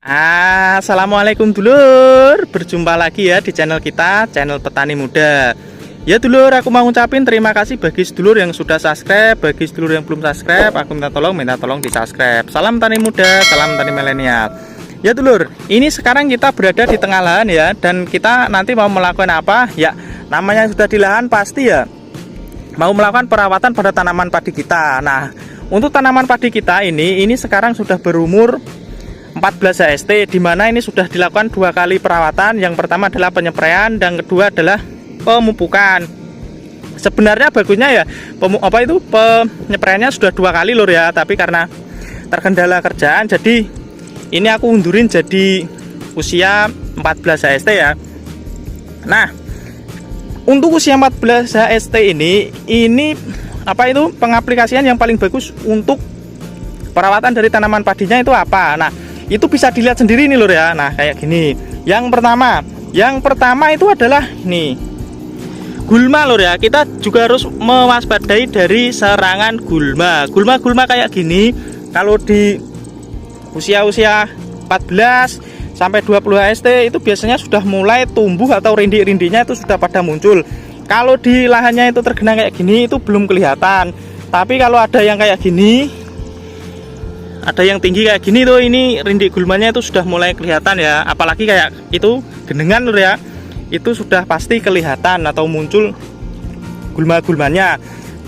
Assalamualaikum dulur, berjumpa lagi ya di channel kita, channel Petani Muda. Ya dulur, aku mau ngucapin terima kasih bagi sedulur yang sudah subscribe. Bagi sedulur yang belum subscribe, aku minta tolong di subscribe. Salam tani muda, salam tani milenial. Ya dulur, ini sekarang kita berada di tengah lahan ya. Dan kita nanti mau melakukan apa? Ya, namanya sudah di lahan pasti ya mau melakukan perawatan pada tanaman padi kita. Nah, untuk tanaman padi kita ini sekarang sudah berumur 14 HST, di mana ini sudah dilakukan 2 kali perawatan. Yang pertama adalah penyepraian dan kedua adalah pemupukan. Sebenarnya bagusnya ya penyepraiannya sudah 2 kali lur ya, tapi karena terkendala kerjaan jadi ini aku undurin jadi usia 14 HST ya. Nah, untuk usia 14 HST ini pengaplikasian yang paling bagus untuk perawatan dari tanaman padinya itu apa? Nah, itu bisa dilihat sendiri nih lur ya. Nah, kayak gini. Yang pertama itu adalah nih, gulma lur ya. Kita juga harus mewaspadai dari serangan gulma. Gulma kayak gini kalau di usia 14 sampai 20 HST itu biasanya sudah mulai tumbuh atau rindik-rindiknya itu sudah pada muncul. Kalau di lahannya itu tergenang kayak gini itu belum kelihatan. Tapi kalau ada yang kayak gini, ada yang tinggi kayak gini tuh, ini rindik gulmanya itu sudah mulai kelihatan ya. Apalagi kayak itu genengan lur ya, itu sudah pasti kelihatan atau muncul gulma-gulmanya.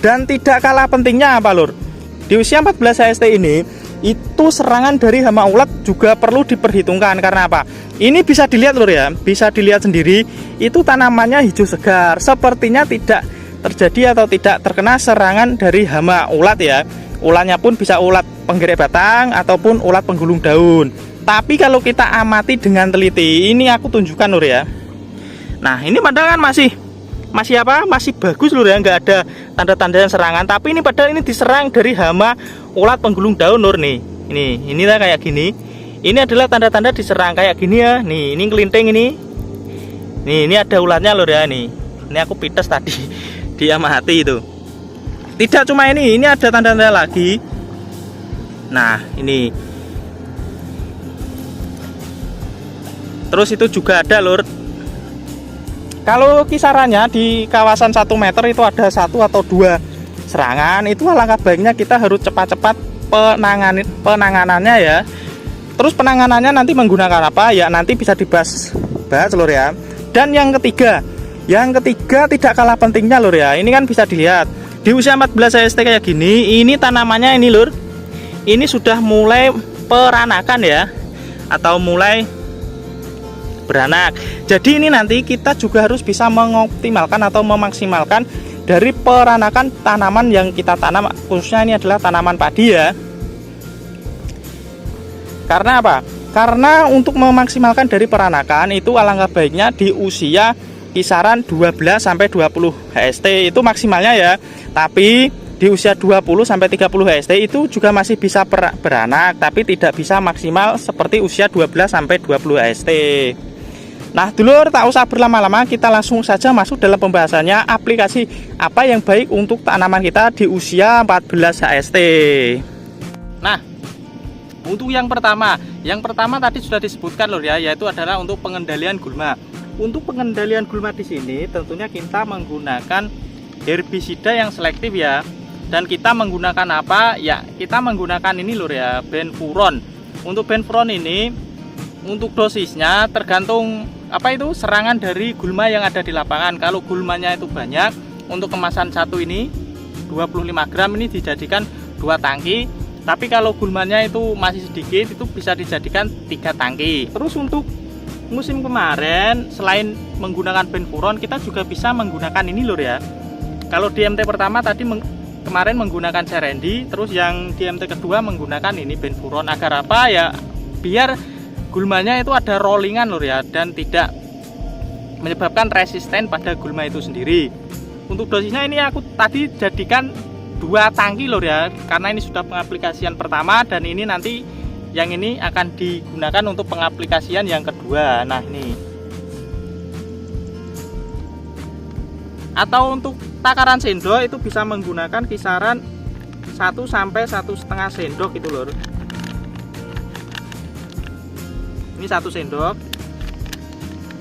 Dan tidak kalah pentingnya apa lur, di usia 14 HST ini itu serangan dari hama ulat juga perlu diperhitungkan. Karena apa? Ini bisa dilihat lur ya, bisa dilihat sendiri, itu tanamannya hijau segar, sepertinya tidak terjadi atau tidak terkena serangan dari hama ulat ya. Ulatnya pun bisa ulat penggerek batang ataupun ulat penggulung daun. Tapi kalau kita amati dengan teliti, ini aku tunjukkan lur ya. Nah, ini padahal kan masih bagus lur ya, nggak ada tanda-tanda serangan. Tapi ini padahal ini diserang dari hama ulat penggulung daun lur nih. Ini lah kayak gini. Ini adalah tanda-tanda diserang kayak gini ya. Nih, ini kelinting ini. Nih, ini ada ulatnya lur ya nih. Ini aku pites tadi dia mati itu. Tidak cuma ini ada tanda-tanda lagi. Nah, ini. Terus itu juga ada lur. Kalau kisarannya di kawasan 1 meter itu ada 1 atau 2 serangan, itu alangkah baiknya kita harus cepat-cepat penanganannya ya. Terus penanganannya nanti menggunakan apa? Ya nanti bisa bahas lur ya. Dan yang ketiga tidak kalah pentingnya lur ya. Ini kan bisa dilihat di usia 14 HST kayak gini, ini tanamannya ini lur, ini sudah mulai peranakan ya, atau mulai beranak. Jadi ini nanti kita juga harus bisa mengoptimalkan atau memaksimalkan dari peranakan tanaman yang kita tanam, khususnya ini adalah tanaman padi ya. Karena apa? Karena untuk memaksimalkan dari peranakan itu alangkah baiknya di usia kisaran 12 sampai 20 HST itu maksimalnya ya. Tapi di usia 20 sampai 30 HST itu juga masih bisa beranak, tapi tidak bisa maksimal seperti usia 12 sampai 20 HST. Nah, dulur, tak usah berlama-lama, kita langsung saja masuk dalam pembahasannya aplikasi apa yang baik untuk tanaman kita di usia 14 HST. Nah, untuk yang pertama tadi sudah disebutkan lur ya, yaitu adalah untuk pengendalian gulma. Untuk pengendalian gulma di sini tentunya kita menggunakan herbisida yang selektif ya. Dan kita menggunakan apa? Ya, kita menggunakan ini lur ya, benfuron. Untuk benfuron ini untuk dosisnya tergantung serangan dari gulma yang ada di lapangan. Kalau gulmanya itu banyak, untuk kemasan satu ini 25 gram ini dijadikan 2 tangki. Tapi kalau gulmanya itu masih sedikit, itu bisa dijadikan 3 tangki. Terus untuk musim kemarin selain menggunakan benfuron, kita juga bisa menggunakan ini lur ya. Kalau di MT pertama tadi kemarin menggunakan serendi, terus yang di MT kedua menggunakan ini benfuron. Agar apa ya? Biar gulmanya itu ada rollingan lur ya, dan tidak menyebabkan resisten pada gulma itu sendiri. Untuk dosisnya ini aku tadi jadikan 2 tangki lur ya, karena ini sudah pengaplikasian pertama dan ini nanti yang ini akan digunakan untuk pengaplikasian yang kedua. Nah, ini. Atau untuk takaran sendok itu bisa menggunakan kisaran 1 sampai 1,5 sendok itu lur. Ini 1 sendok.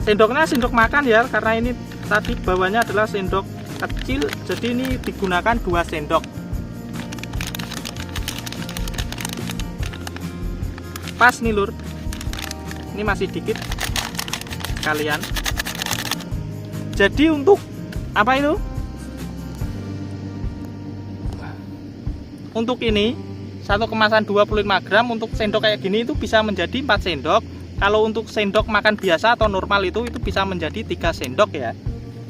Sendoknya sendok makan ya, karena ini tadi bawahnya adalah sendok kecil, jadi ini digunakan 2 sendok. Pas nih lur. Ini masih dikit kalian. Jadi untuk apa itu? Untuk ini satu kemasan 25 gram untuk sendok kayak gini itu bisa menjadi 4 sendok. Kalau untuk sendok makan biasa atau normal itu bisa menjadi 3 sendok ya.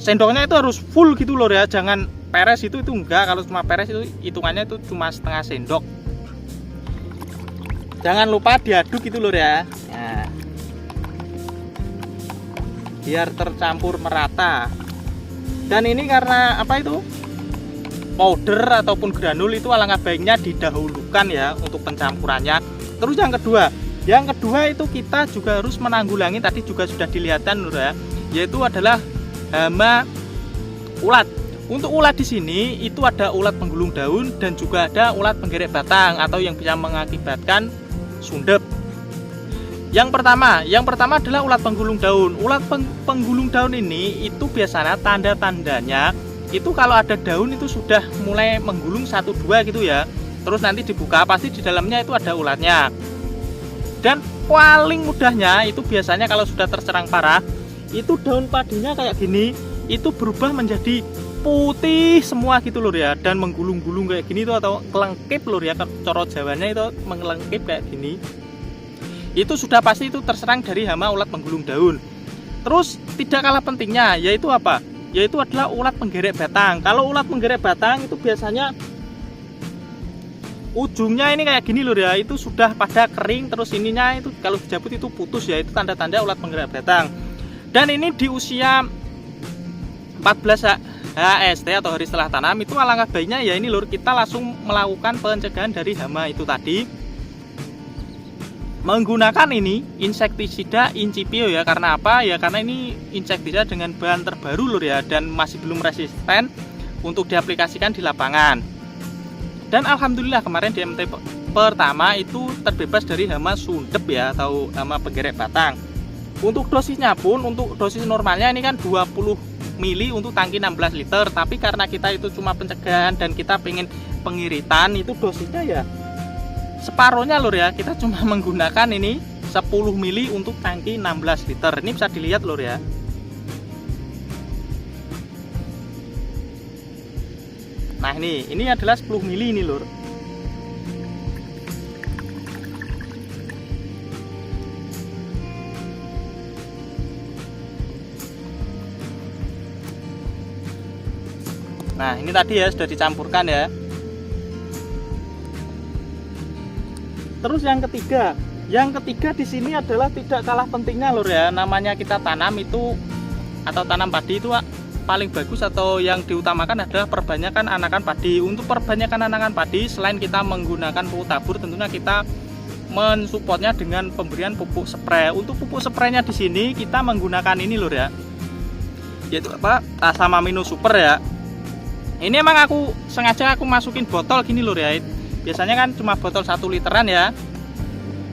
Sendoknya itu harus full gitu loh ya, jangan peres itu enggak. Kalau cuma peres itu hitungannya itu cuma setengah sendok. Jangan lupa diaduk gitu loh ya. Nah, biar tercampur merata. Dan ini karena apa itu? Powder ataupun granul itu alangkah baiknya didahulukan ya untuk pencampurannya. Terus yang kedua itu kita juga harus menanggulangi, tadi juga sudah dilihatkan lur ya, yaitu adalah hama ulat. Untuk ulat di sini itu ada ulat penggulung daun dan juga ada ulat penggerek batang atau yang bisa mengakibatkan sundep. Yang pertama adalah ulat penggulung daun. Ulat penggulung daun ini itu biasanya tanda-tandanya itu kalau ada daun itu sudah mulai menggulung 1-2 gitu ya. Terus nanti dibuka pasti di dalamnya itu ada ulatnya. Dan paling mudahnya itu biasanya kalau sudah terserang parah, itu daun padinya kayak gini, itu berubah menjadi putih semua gitu lur ya, dan menggulung-gulung kayak gini tuh, atau kelengkip lur ya, coro Jawanya itu mengelengkip kayak gini. Itu sudah pasti itu terserang dari hama ulat penggulung daun. Terus tidak kalah pentingnya yaitu apa? Yaitu adalah ulat penggerek batang. Kalau ulat penggerek batang itu biasanya ujungnya ini kayak gini lur ya, itu sudah pada kering, terus ininya itu kalau dijabut itu putus ya, itu tanda-tanda ulat penggerek batang. Dan ini di usia 14 HST atau hari setelah tanam itu alangkah baiknya ya ini lur, kita langsung melakukan pencegahan dari hama itu tadi menggunakan ini insektisida Incipio ya. Karena apa ya, karena ini insektisida dengan bahan terbaru lur ya, dan masih belum resisten untuk diaplikasikan di lapangan. Dan alhamdulillah kemarin di MT pertama itu terbebas dari hama sundep ya, atau hama penggerek batang. Untuk dosisnya pun, untuk dosis normalnya ini kan 20 mili untuk tangki 16 liter, tapi karena kita itu cuma pencegahan dan kita pengen pengiritan, itu dosisnya ya separuhnya lur ya, kita cuma menggunakan ini 10 mili untuk tangki 16 liter. Ini bisa dilihat lur ya. Nah ini adalah 10 mili ini lur. Nah ini tadi ya sudah dicampurkan ya. Terus yang ketiga di sini adalah tidak kalah pentingnya lur ya, namanya kita tanam itu atau tanam padi itu paling bagus atau yang diutamakan adalah perbanyakan anakan padi. Untuk perbanyakan anakan padi, selain kita menggunakan pupuk tabur, tentunya kita mensupportnya dengan pemberian pupuk spray. Untuk pupuk spraynya di sini kita menggunakan ini lur ya, yaitu apa, Tasamamino Super ya. Ini emang aku sengaja masukin botol gini lur ya. Biasanya kan cuma botol 1 literan ya,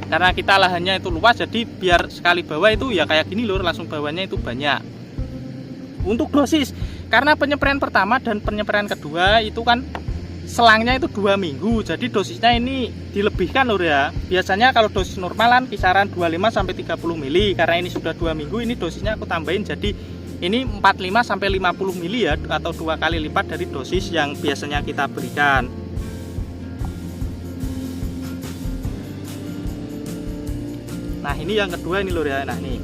karena kita lahannya itu luas, jadi biar sekali bawa itu ya kayak gini lur, langsung bawanya itu banyak. Untuk dosis, karena penyempraian pertama dan penyempraian kedua itu kan selangnya itu 2 minggu, jadi dosisnya ini dilebihkan lur ya. Biasanya kalau dosis normalan kisaran 25-30 mili, karena ini sudah 2 minggu, ini dosisnya aku tambahin jadi ini 45-50 mili ya, atau 2 kali lipat dari dosis yang biasanya kita berikan. Nah ini yang kedua ini lur ya. Nah nih,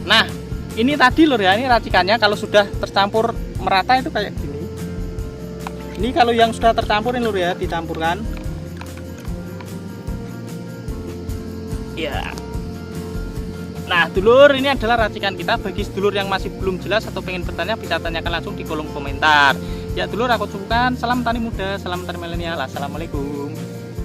nah ini tadi lur ya, ini racikannya kalau sudah tercampur merata itu kayak gini. Ini kalau yang sudah tercampur ini lur ya, dicampurkan ya. Nah dulur, ini adalah racikan kita. Bagi sedulur yang masih belum jelas atau pengen bertanya, bisa tanyakan langsung di kolom komentar. Ya dulur, aku ucapkan salam tani muda, salam tani milenial. Assalamualaikum.